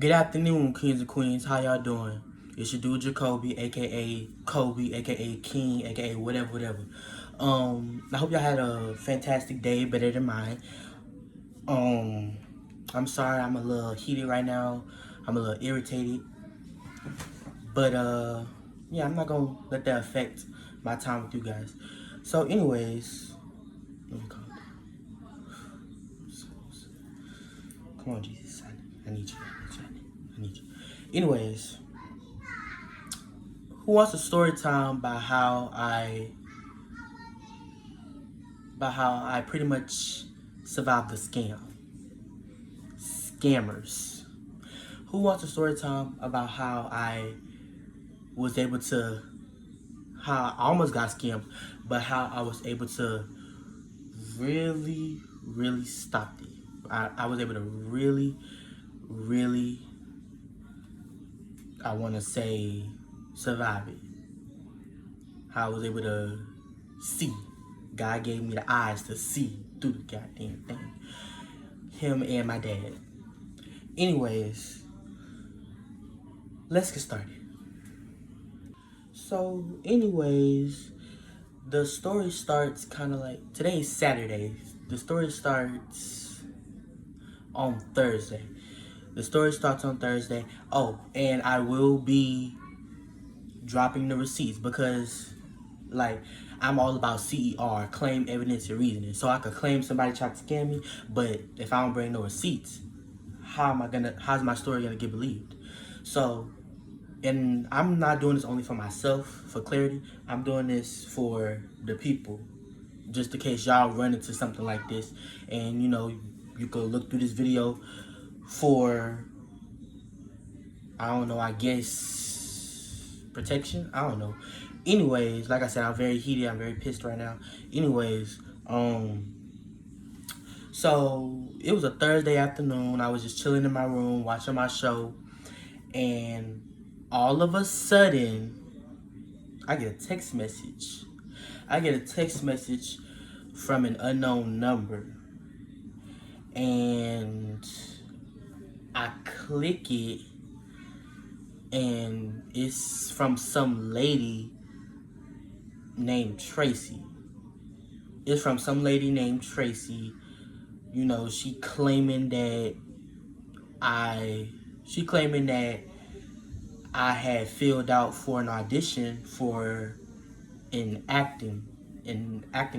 Good afternoon, kings and queens. How y'all doing? It's your dude Jacoby, aka Kobe, aka King, aka whatever. I hope y'all had a fantastic day, better than mine. Um, I'm sorry I'm a little heated right now. I'm a little irritated, but yeah, I'm not gonna let that affect my time with you guys. So, anyways, let me calm down. Come on, Jesus, I need you. I need you. Anyways. Who wants a story time about how I pretty much survived the scammers? Who wants a story time about how I was able to how I almost got scammed, but how I was able to really stop it. I was able to really I wanna say survive it. How I was able to see. God gave me the eyes to see through the goddamn thing. Him and my dad. Anyways, let's get started. The story starts kind of like today is Saturday. The story starts on Thursday. The story starts on Thursday. Oh, and I will be dropping the receipts because, like, I'm all about CER, claim, evidence, and reasoning. So I could claim somebody tried to scam me, but if I don't bring no receipts, how's my story gonna get believed? So, and I'm not doing this only for myself, for clarity. I'm doing this for the people, just in case y'all run into something like this, and you could look through this video for, I don't know, I guess protection. I don't know. Anyways, like I said, I'm very heated. I'm very pissed right now. Anyways, so it was a Thursday afternoon. I was just chilling in my room watching my show, and all of a sudden, I get a text message. I get a text message from an unknown number, and I click it, and it's from some lady named Tracy. It's from some lady named Tracy. She claiming that I she claiming that I had filled out for an audition for an acting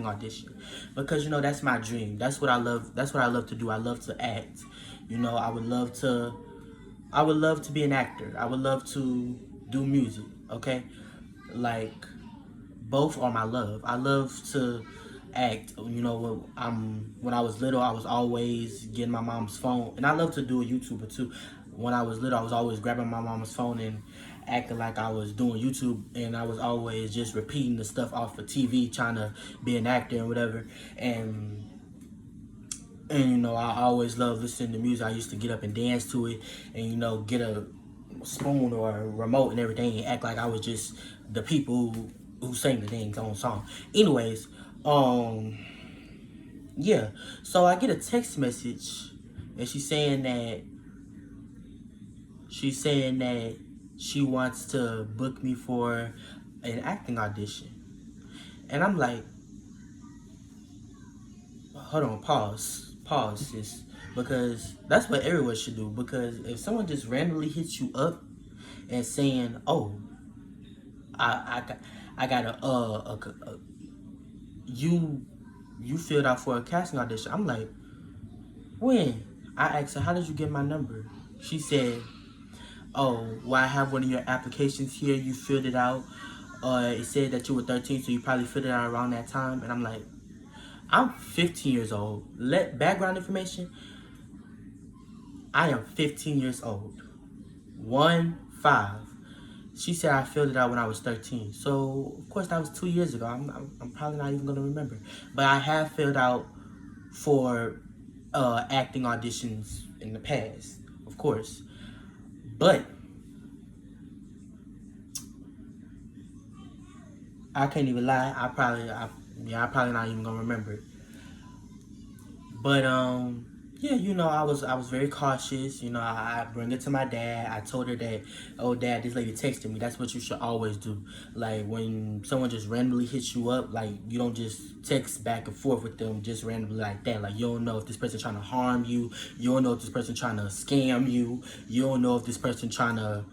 audition, because that's my dream. That's what I love. That's what I love to do. I love to act. I would love to be an actor. I would love to do music. Okay, like, both are my love. I love to act. When I was little, I was always getting my mom's phone, and I love to do a YouTuber too. When I was little, I was always grabbing my mom's phone and acting like I was doing YouTube, and I was always just repeating the stuff off of TV, trying to be an actor and whatever. And I always loved listening to music. I used to get up and dance to it, and get a spoon or a remote and everything, and act like I was just the people who sang the dang own song. Anyways, yeah. So I get a text message, and she's saying that she wants to book me for an acting audition, and I'm like, hold on, pause, sis, because that's what everyone should do. Because if someone just randomly hits you up and saying, "Oh, I got a you filled out for a casting audition," I'm like, when? I asked her, "How did you get my number?" She said, "Oh, well, I have one of your applications here. You filled it out. It said that you were 13, so you probably filled it out around that time." And I'm like, I'm 15 years old. Background information, I am 15 years old. 1-5. She said I filled it out when I was 13. So, of course, that was 2 years ago. I'm probably not even going to remember. But I have filled out for acting auditions in the past, of course. But I can't even lie. I'm probably not even going to remember it. But yeah, I was very cautious. I bring it to my dad. I told her that, oh, dad, this lady texted me. That's what you should always do. Like when someone just randomly hits you up, like you don't just text back and forth with them just randomly like that. Like you don't know if this person trying to harm you. You don't know if this person trying to scam you. You don't know if this person trying to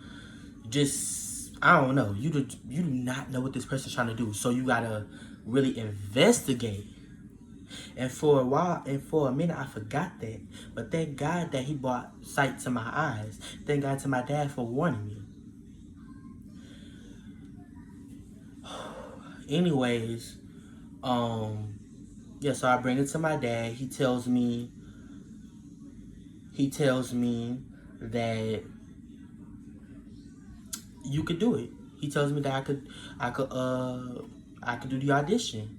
just, I don't know. You do not know what this person's trying to do. So you gotta really investigate. And for a while, and for a minute, I forgot that. But thank God that he brought sight to my eyes. Thank God to my dad for warning me. Anyways, um, yeah, so I bring it to my dad. He tells me that you could do it. He tells me that I could do the audition.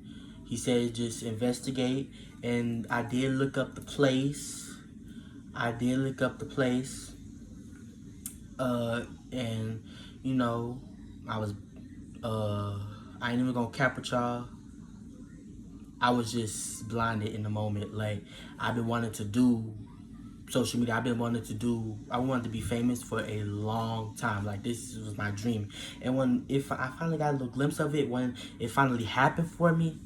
He said just investigate, and I did look up the place. I did look up the place. And you know, I was I ain't even gonna cap with y'all. I was just blinded in the moment. Like I've been wanting to do social media. I wanted to be famous for a long time. Like this was my dream. And when if I finally got a little glimpse of it, when it finally happened for me,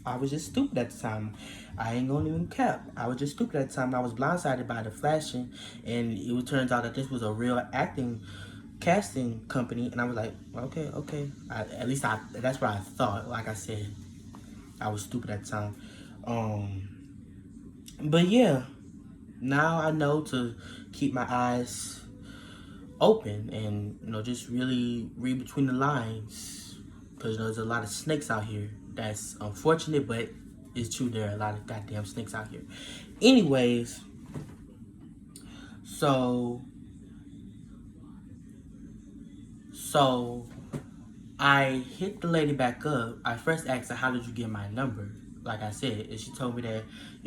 I was just stupid at the time. I ain't gonna even cap. I was just stupid at the time. I was blindsided by the flashing, and it turns out that this was a real acting casting company, and I was like, okay, okay. At least that's what I thought. Like I said, I was stupid at the time. But yeah, now I know to keep my eyes open and just really read between the lines because there's a lot of snakes out here. That's unfortunate, but it's true. There are a lot of goddamn snakes out here. Anyways, so I hit the lady back up. I first asked her, "How did you get my number?" Like I said, and she told me that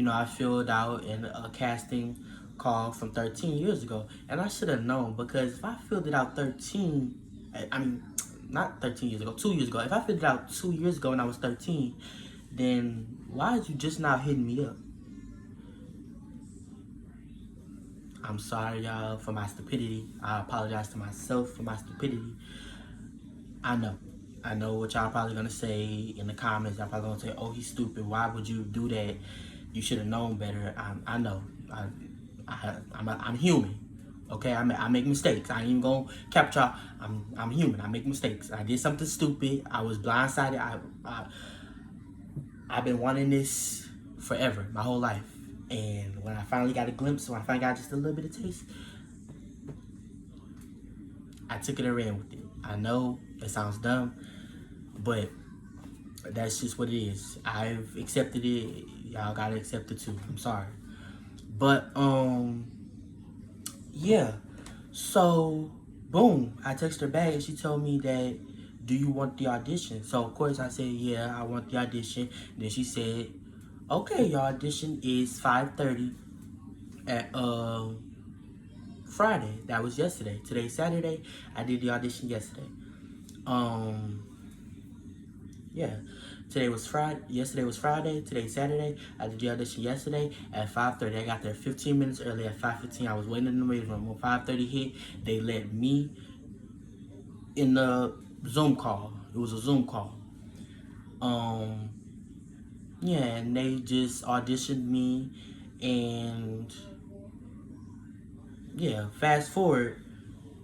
I filled out in a casting call from 13 years ago, and I should have known because if I filled it out 13, I mean, not 13 years ago, 2 years ago. If I filled it out 2 years ago when I was 13, then why is you just now hitting me up? I'm sorry, y'all, for my stupidity. I apologize to myself for my stupidity. I know. I know what y'all probably gonna say in the comments. Y'all probably gonna say, "Oh, he's stupid. Why would you do that? You should have known better." I know. I'm human. Okay, I make mistakes. I ain't even gonna capture y'all. I'm human. I make mistakes. I did something stupid. I was blindsided. I've been wanting this forever, my whole life. And when I finally got a glimpse, when I finally got just a little bit of taste, I took it and ran with it. I know it sounds dumb, but that's just what it is. I've accepted it. Y'all gotta accept it too. I'm sorry. But yeah. So boom, I texted her back and she told me that, do you want the audition? So of course I said, yeah, I want the audition. Then she said, okay, your audition is 5:30 at Friday. That was yesterday. Today's Saturday. I did the audition yesterday. Yeah. Today was Friday. Yesterday was Friday. Today's Saturday. I did the audition yesterday at 5:30. I got there 15 minutes early. At 5:15, I was waiting in the waiting room. When 5:30 hit, they let me in the Zoom call. It was a Zoom call. Yeah, and they just auditioned me, and yeah, fast forward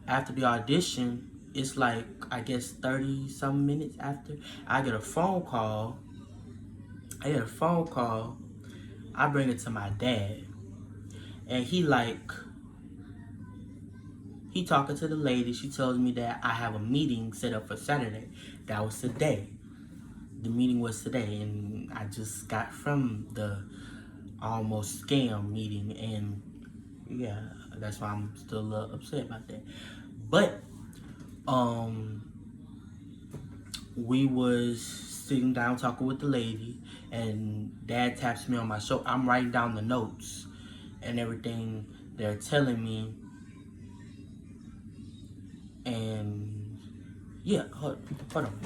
after the audition, it's like I guess 30 some minutes after, I get a phone call. I bring it to my dad, and he talking to the lady. She tells me that I have a meeting set up for Saturday. That was today. The meeting was today, and I just got from the almost scam meeting, and yeah, that's why I'm still a little upset about that. But we was sitting down talking with the lady, and dad taps me on my shoulder. I'm writing down the notes and everything they're telling me, and yeah, hold on.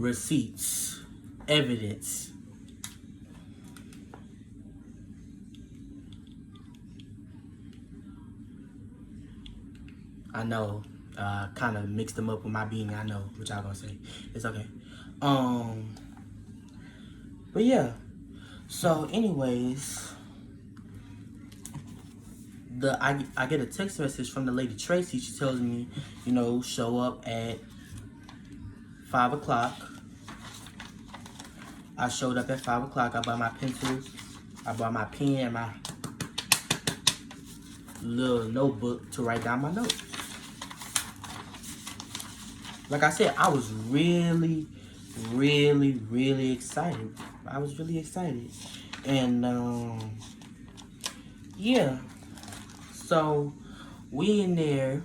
receipts, evidence. I know, kind of mixed them up with my being. I know what y'all gonna say. It's okay. But yeah. So, anyways, I get a text message from the lady Tracy. She tells me, show up at 5 o'clock. I showed up at 5 o'clock. I bought my pencils. I bought my pen and my little notebook to write down my notes. Like I said, I was really, really, really excited. I was really excited. And, yeah. So, we in there,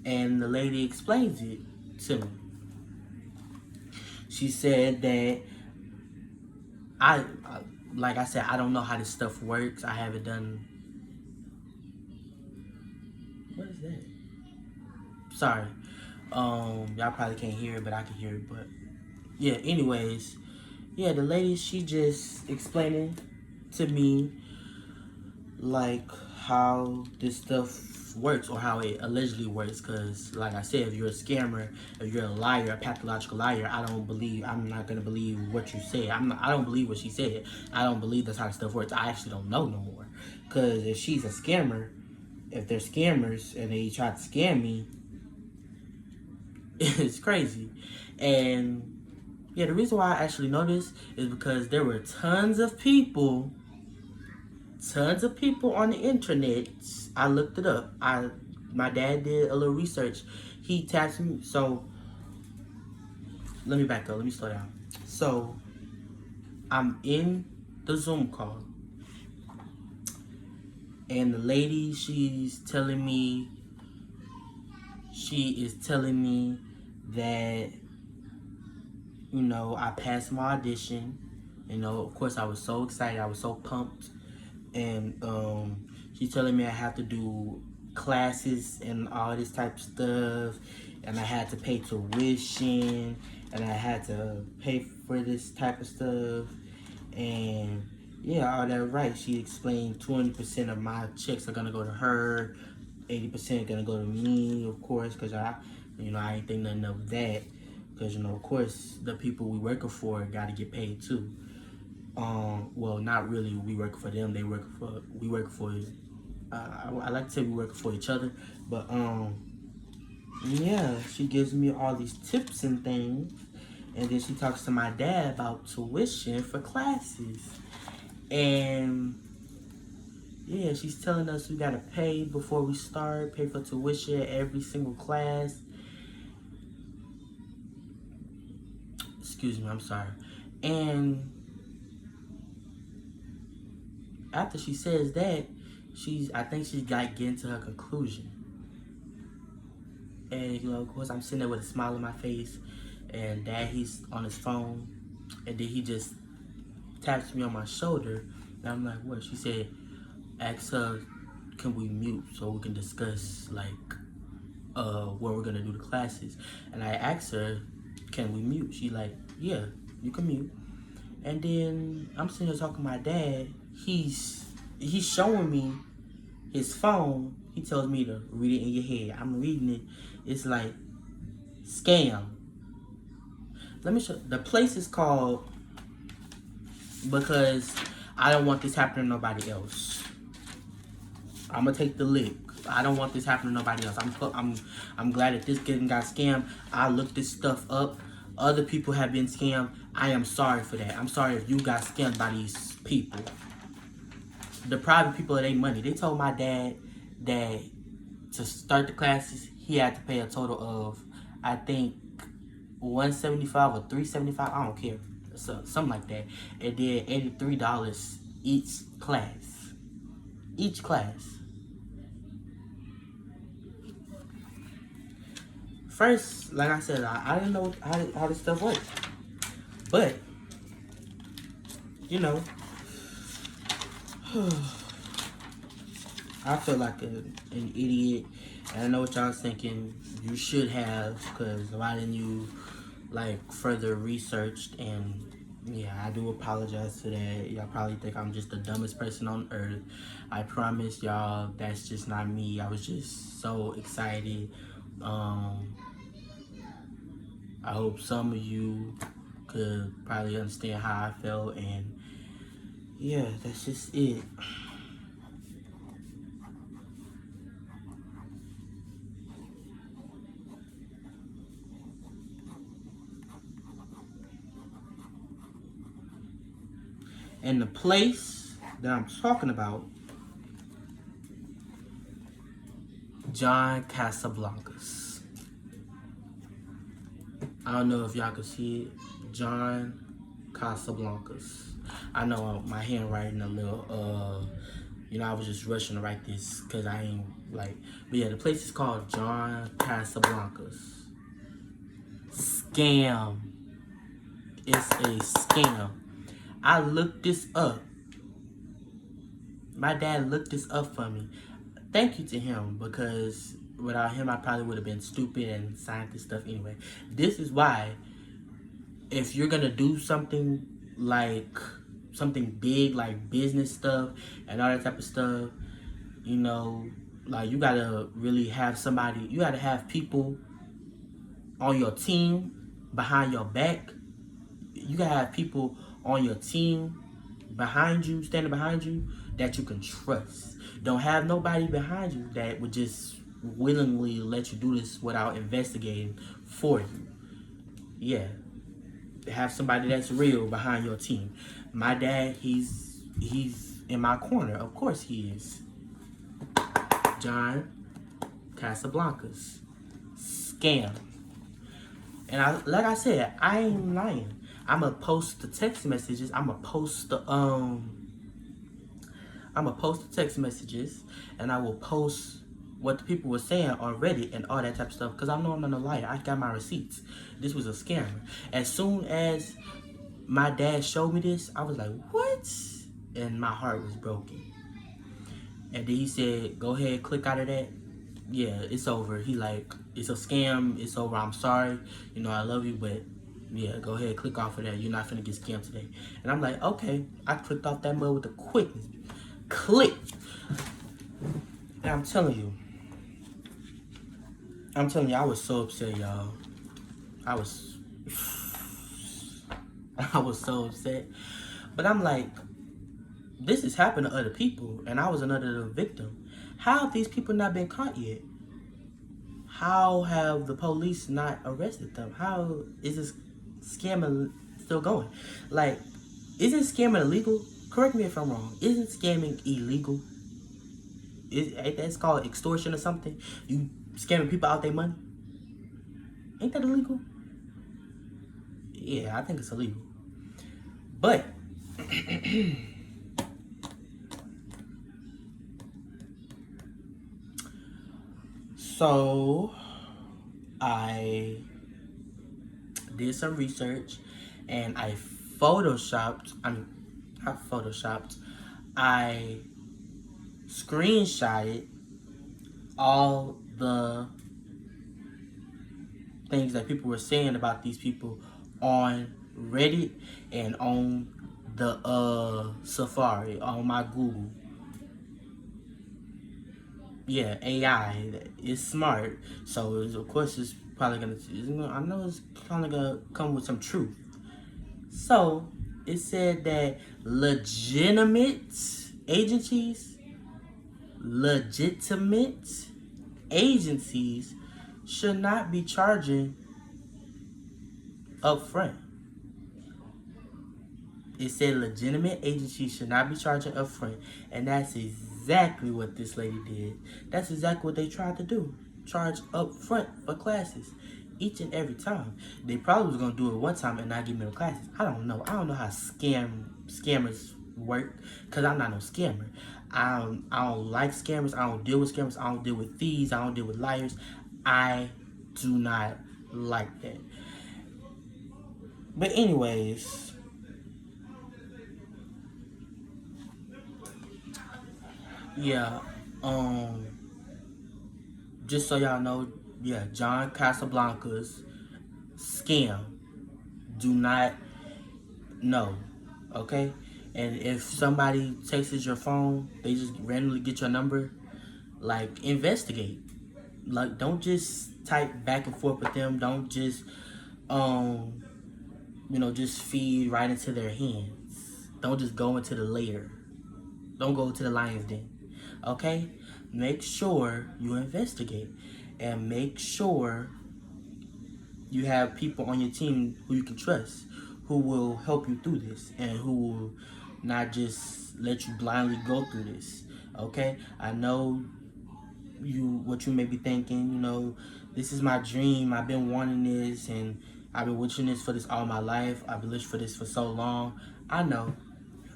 and the lady explains it to me. She said that like I said, I don't know how this stuff works. I haven't done. What is that? Sorry. Y'all probably can't hear it, but I can hear it. But yeah, anyways, yeah, the lady, she just explaining to me like how this stuff works, or how it allegedly works. Because like I said, if you're a scammer, if you're a liar, a pathological liar, I'm not gonna believe what you say. I don't believe what she said. I don't believe that's how stuff works. I actually don't know no more. Because if she's a scammer, if they're scammers and they try to scam me, it's crazy. And yeah, the reason why I actually know this is because there were tons of people on the internet. I looked it up. My dad did a little research. He tapped me. So let me back up. Let me slow down. So I'm in the Zoom call, and the lady, she is telling me that I passed my audition. Of course, I was so excited. I was so pumped. And she's telling me I have to do classes and all this type of stuff, and I had to pay tuition, and I had to pay for this type of stuff, and yeah, all that right. She explained 20% of my checks are gonna go to her, 80% gonna go to me, of course, because I ain't think nothing of that, because of course the people we working for gotta get paid too. Well, not really. We work for them. We work for. I like to say we work for each other, but yeah. She gives me all these tips and things, and then she talks to my dad about tuition for classes, and yeah, she's telling us we gotta pay before we start. Pay for tuition every single class. Excuse me. I'm sorry. And after she says that, I think she's like getting to her conclusion. And of course, I'm sitting there with a smile on my face, and Dad, he's on his phone, and then he just taps me on my shoulder, and I'm like, what? She said, ask her, can we mute so we can discuss like where we're gonna do the classes? And I asked her, can we mute? She like, yeah, you can mute. And then I'm sitting here talking to my dad. He's showing me his phone. He tells me to read it in your head. I'm reading it. It's like scam. Let me show. The place is called, because I don't want this happening to nobody else. I'm gonna take the lick. I don't want this happening to nobody else. I'm glad that this kid got scammed. I looked this stuff up. Other people have been scammed. I am sorry for that. I'm sorry if you got scammed by these people. The private people of their money. They told my dad that to start the classes, he had to pay a total of, I think, $175 or $375. I don't care, so something like that. And then $83 each class. Each class. First, like I said, I didn't know how this stuff works, but I feel like an idiot. And I know what y'all thinking. You should have, because why didn't you like further researched, and yeah, I do apologize for that. Y'all probably think I'm just the dumbest person on earth. I promise y'all that's just not me. I was just so excited. Um, I hope some of you could probably understand how I felt, and yeah, that's just it. And the place that I'm talking about, John Casablancas. I don't know if y'all can see it. John Casablancas. I know my handwriting a little, I was just rushing to write this because I ain't like, but yeah, the place is called John Casablancas. Scam. It's a scam. I looked this up. My dad looked this up for me. Thank you to him, because without him, I probably would have been stupid and signed this stuff anyway. This is why, if you're gonna do something like something big, like business stuff and all that type of stuff, you know, like you gotta really have somebody, you gotta have people on your team behind your back. You gotta have people on your team behind you, standing behind you, that you can trust. Don't have nobody behind you that would just willingly let you do this without investigating for you. Yeah, have somebody that's real behind your team. My dad, he's in my corner. Of course he is. John Casablancas. Scam. And like I said, I ain't lying. I'ma post the text messages. I'ma post the text messages, and I will post what the people were saying on Reddit and all that type of stuff, because I know I'm not a liar. I got my receipts. This was a scammer. As soon as my dad showed me this, I was like, what? And my heart was broken. And then he said, go ahead, click out of that. Yeah, it's over. He like, it's a scam. It's over. I'm sorry. I love you, but yeah, go ahead, click off of that. You're not finna get scammed today. And I'm like, okay. I clicked off that mud with the quickness. Click. And I'm telling you, I was so upset, y'all. I was, I was so upset. But I'm like, this has happened to other people, and I was another victim. How have these people not been caught yet? How have the police not arrested them? How is this scamming still going? Like, isn't scamming illegal? Correct me if I'm wrong. Isn't scamming illegal? That's called extortion or something? You scamming people out their money? Ain't that illegal? Yeah, I think it's illegal. But so I did some research, and I photoshopped. Not photoshopped. I screenshotted all the things that people were saying about these people on Reddit and on the Safari, on my Google. Yeah, AI is smart, so of course it's probably gonna. I know it's probably gonna come with some truth. So it said that agencies, legitimate agencies should not be charging up front. It said legitimate agencies should not be charging up front. And that's exactly what this lady did. That's exactly what they tried to do. Charge up front for classes. Each and every time. They probably was going to do it one time and not give me the classes. I don't know. I don't know how scammers work, because I'm not no scammer. I don't like scammers. I don't deal with scammers. I don't deal with thieves. I don't deal with liars. I do not like that. But anyways, yeah, just so y'all know, yeah, John Casablancas scam. Do not know, okay? And if somebody takes your phone, they just randomly get your number, like, investigate. Like, don't just type back and forth with them. Don't just, um, just feed right into their hands. Don't just go into the lair. Don't go to the lion's den. Okay? Make sure you investigate. And make sure you have people on your team who you can trust, who will help you through this, and who will not just let you blindly go through this. Okay? I know what you may be thinking, this is my dream. I've been wanting this, and I've been wishing this for this all my life. I've been wishing for this for so long. I know.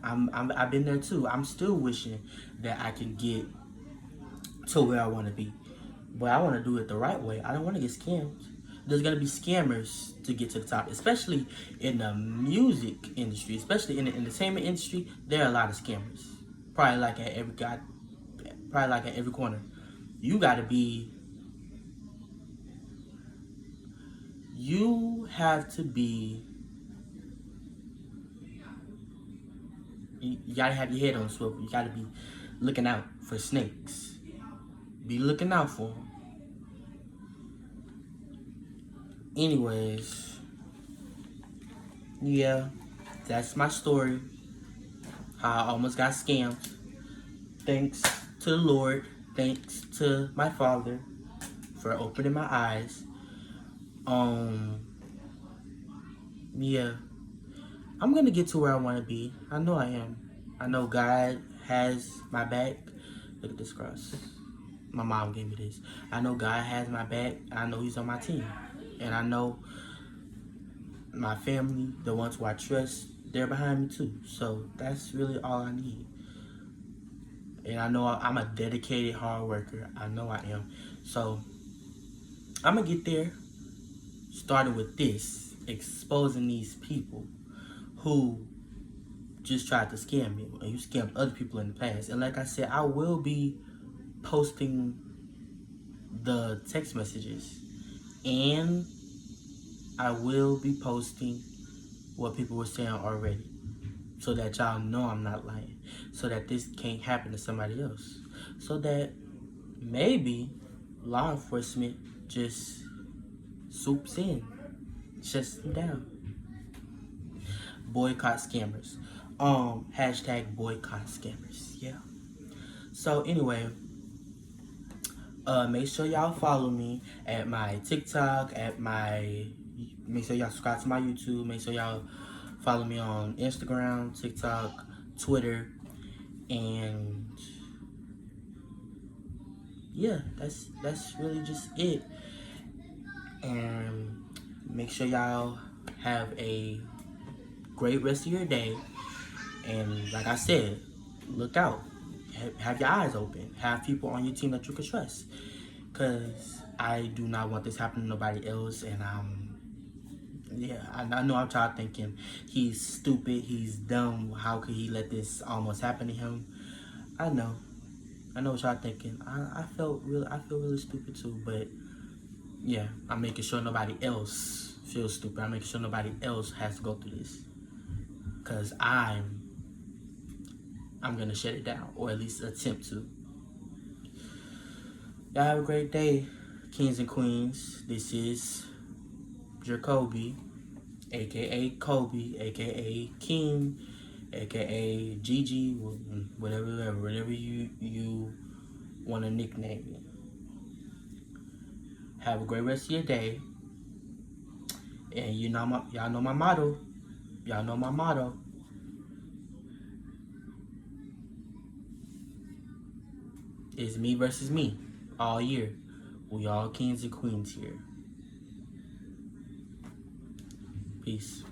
I've been there too. I'm still wishing that I can get to where I want to be, but I want to do it the right way. I don't want to get scammed. There's gonna be scammers to get to the top, especially in the music industry, especially in the entertainment industry. There are a lot of scammers. Probably like at every corner. You gotta be. You have to be. You gotta have your head on a swivel. You gotta be looking out for snakes. Be looking out for them. Anyways, yeah, that's my story. How I almost got scammed. Thanks to the Lord. Thanks to my father for opening my eyes. Yeah, I'm gonna get to where I want to be. I know I am. I know God has my back. Look at this cross. My mom gave me this. I know God has my back. I know He's on my team. And I know my family, the ones who I trust, they're behind me too. So that's really all I need. And I know I'm a dedicated hard worker. I know I am. So I'm going to get there, starting with this, exposing these people who just tried to scam me. And you scammed other people in the past. And like I said, I will be posting the text messages. And I will be posting what people were saying already, so that y'all know I'm not lying, so that this can't happen to somebody else, so that maybe law enforcement just swoops in, shuts them down. Boycott scammers. Hashtag boycott scammers. Yeah. So anyway, make sure y'all follow me at my TikTok, make sure y'all subscribe to my YouTube, make sure y'all follow me on Instagram, TikTok, Twitter, and yeah, that's really just it. And make sure y'all have a great rest of your day. And like I said, look out. Have your eyes open. Have people on your team that you can trust. Because I do not want this happening to nobody else. And I know I'm tired thinking he's stupid, he's dumb. How could he let this almost happen to him? I know what y'all thinking. I feel really stupid too. But yeah, I'm making sure nobody else feels stupid. I'm making sure nobody else has to go through this. Because I'm gonna shut it down, or at least attempt to. Y'all have a great day, kings and queens. This is Jacoby, aka Kobe, aka King, aka Gigi, whatever you want to nickname me. Have a great rest of your day. And y'all know my motto. Y'all know my motto. It's me versus me all year. We all kings and queens here. Peace.